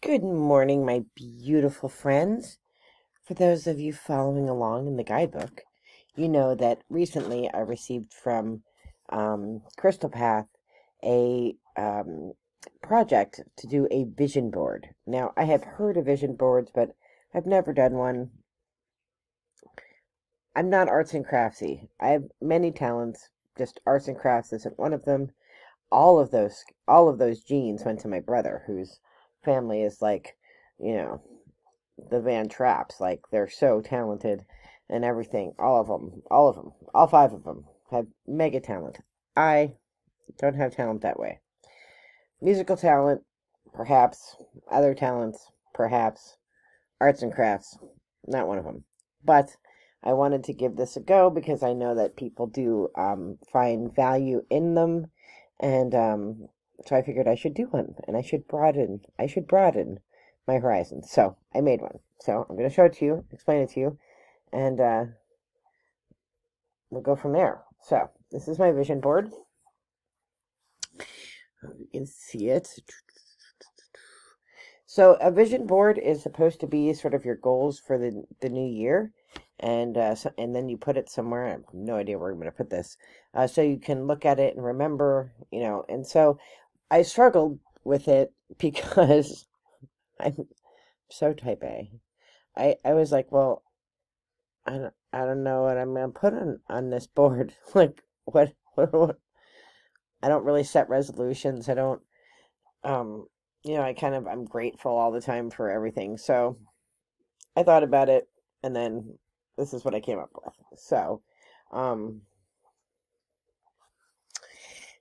Good morning, my beautiful friends. For those of you following along in the guidebook, you know that recently I received from Crystal Path a project to do a vision board. Now, I have heard of vision boards, but I've never done one. I'm not arts and craftsy. I have many talents, just arts and crafts isn't one of them. All of those genes went to my brother, whose family is like, you know, the Van Trapps. Like, they're so talented and everything. All five of them have mega talent. I don't have talent that way. Musical talent, perhaps. Other talents, perhaps. Arts and crafts, not one of them. But I wanted to give this a go because I know that people do find value in them, and so I figured I should do one, and I should broaden my horizons. So I made one. So I'm going to show it to you, explain it to you, and we'll go from there. So this is my vision board. You can see it. So a vision board is supposed to be sort of your goals for the new year, and and then you put it somewhere. I have no idea where I'm going to put this, so you can look at it and remember, And so I struggled with it because I'm so type A. I was like, well, I don't know what I'm going to put on this board. Like, what? I don't really set resolutions. I don't, I'm grateful all the time for everything. So I thought about it, and then this is what I came up with. So,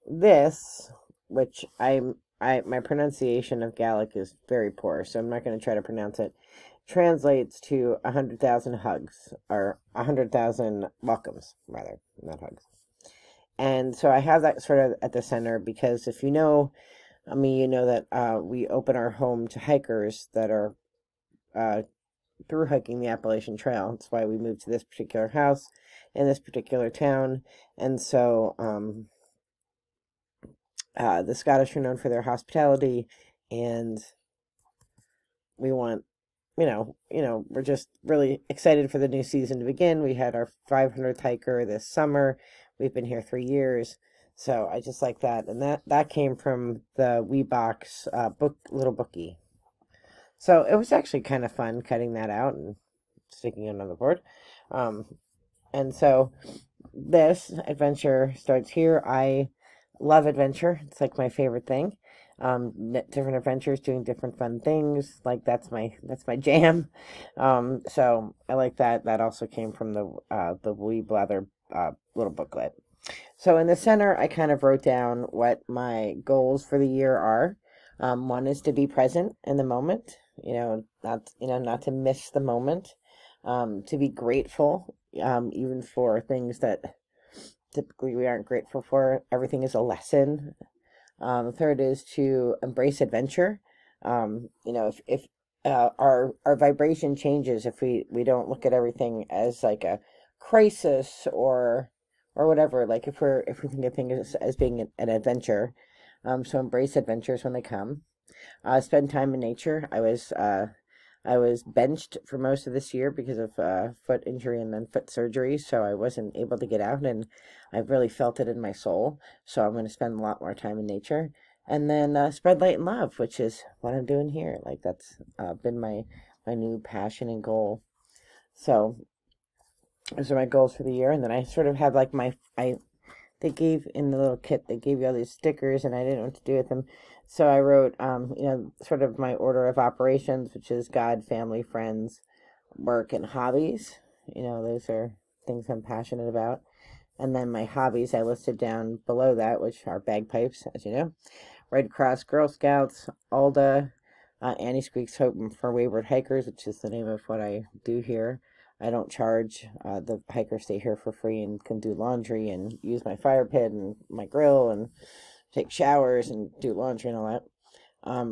this, which my pronunciation of Gaelic is very poor, so I'm not going to try to pronounce it, translates to 100,000 hugs, or 100,000 welcomes, rather, not hugs. And so I have that sort of at the center because if you know, you know that we open our home to hikers that are through hiking the Appalachian Trail. That's why we moved to this particular house in this particular town. And so the Scottish are known for their hospitality, and we want, we're just really excited for the new season to begin. We had our 500th hiker this summer. We've been here 3 years. So I just like that. And that came from the WeBox little bookie. So it was actually kind of fun cutting that out and sticking it on the board. And so this adventure starts here. I love adventure. It's like my favorite thing. Different adventures, doing different fun things. Like that's my jam. So I like that. That also came from the Wee Blather little booklet. So in the center, I kind of wrote down what my goals for the year are. One is to be present in the moment, not to miss the moment, to be grateful, even for things that typically we aren't grateful for. Everything is a lesson. Third is to embrace adventure. If our vibration changes, if we don't look at everything as like a crisis or whatever, like if we think of things as being an adventure, so embrace adventures when they come. Spend time in nature. I was benched for most of this year because of foot injury and then foot surgery, so I wasn't able to get out, and I've really felt it in my soul. So I'm going to spend a lot more time in nature, and then spread light and love, which is what I'm doing here. Like that's been my new passion and goal. So those are my goals for the year, and then I sort of have like they gave in the little kit, they gave you all these stickers, and I didn't know what to do with them. So I wrote, sort of my order of operations, which is God, family, friends, work, and hobbies. Those are things I'm passionate about. And then my hobbies I listed down below that, which are bagpipes, as you know, Red Cross, Girl Scouts, ALDA, Annie Squeaks Hope for Wayward Hikers, which is the name of what I do here. I don't charge. The hikers stay here for free and can do laundry and use my fire pit and my grill and take showers and do laundry and all that.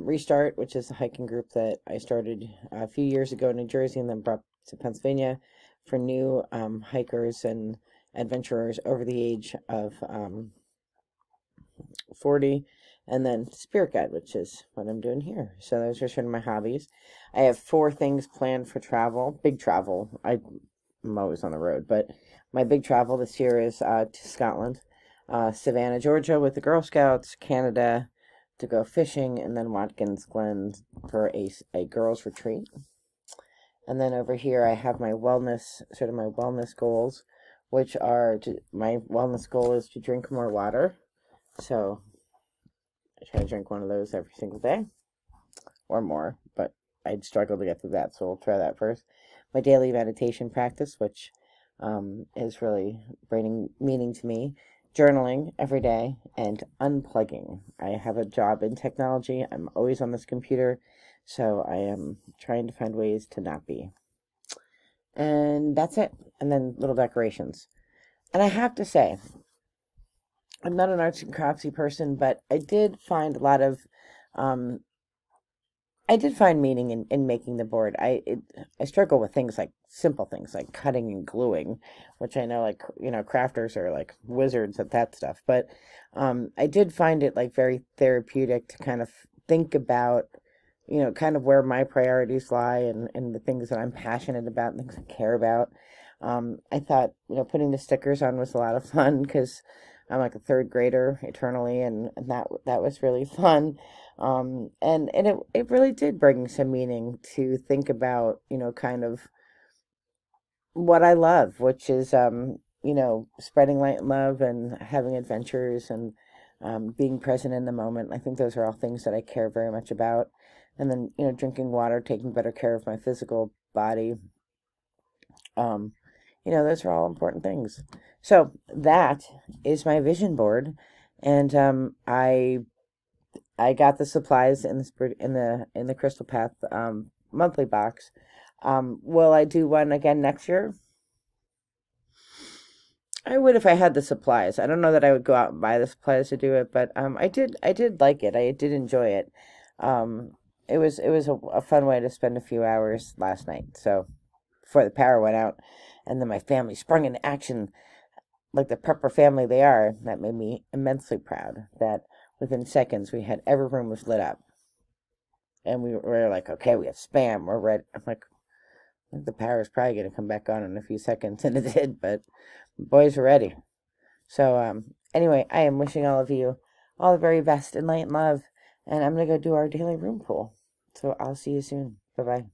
Restart, which is a hiking group that I started a few years ago in New Jersey and then brought to Pennsylvania for new hikers and adventurers over the age of 40. and then spirit guide, which is what I'm doing here. So those are sort of my hobbies. I have 4 things planned for travel, big travel. I'm always on the road, but my big travel this year is to Scotland, Savannah, Georgia with the Girl Scouts, Canada to go fishing, and then Watkins Glen for a girls retreat. And then over here I have my wellness, sort of my wellness goals, which are, my wellness goal is to drink more water. So I try to drink one of those every single day, or more, but I'd struggle to get through that, so we'll try that first. My daily meditation practice, which is really bringing meaning to me. Journaling every day, and unplugging. I have a job in technology. I'm always on this computer, so I am trying to find ways to not be. And that's it. And then little decorations. And I have to say, I'm not an arts and craftsy person, but I did find a lot of I did find meaning in making the board. I struggle with things like simple things like cutting and gluing, which I know, like, you know, crafters are like wizards at that stuff. But I did find it like very therapeutic to kind of think about, you know, kind of where my priorities lie, and the things that I'm passionate about and things I care about. I thought, you know, putting the stickers on was a lot of fun because I'm like a 3rd grader eternally, and that was really fun. And it really did bring some meaning to think about, you know, kind of what I love, which is, you know, spreading light and love and having adventures and being present in the moment. I think those are all things that I care very much about. And then, you know, drinking water, taking better care of my physical body. You know, those are all important things. So that is my vision board, and I got the supplies in the Crystal Path monthly box. Will I do one again next year? I would if I had the supplies. I don't know that I would go out and buy the supplies to do it, but I did like it. I did enjoy it. It was a fun way to spend a few hours last night. So before the power went out, and then my family sprung into action like the prepper family they are. That made me immensely proud that within seconds we had every room was lit up, and we were like, okay, we have spam, we're ready. I'm like, I think the power is probably going to come back on in a few seconds, and it did, but the boys are ready. So anyway, I am wishing all of you all the very best in light and love, and I'm going to go do our daily room pool. So I'll see you soon. Bye-bye.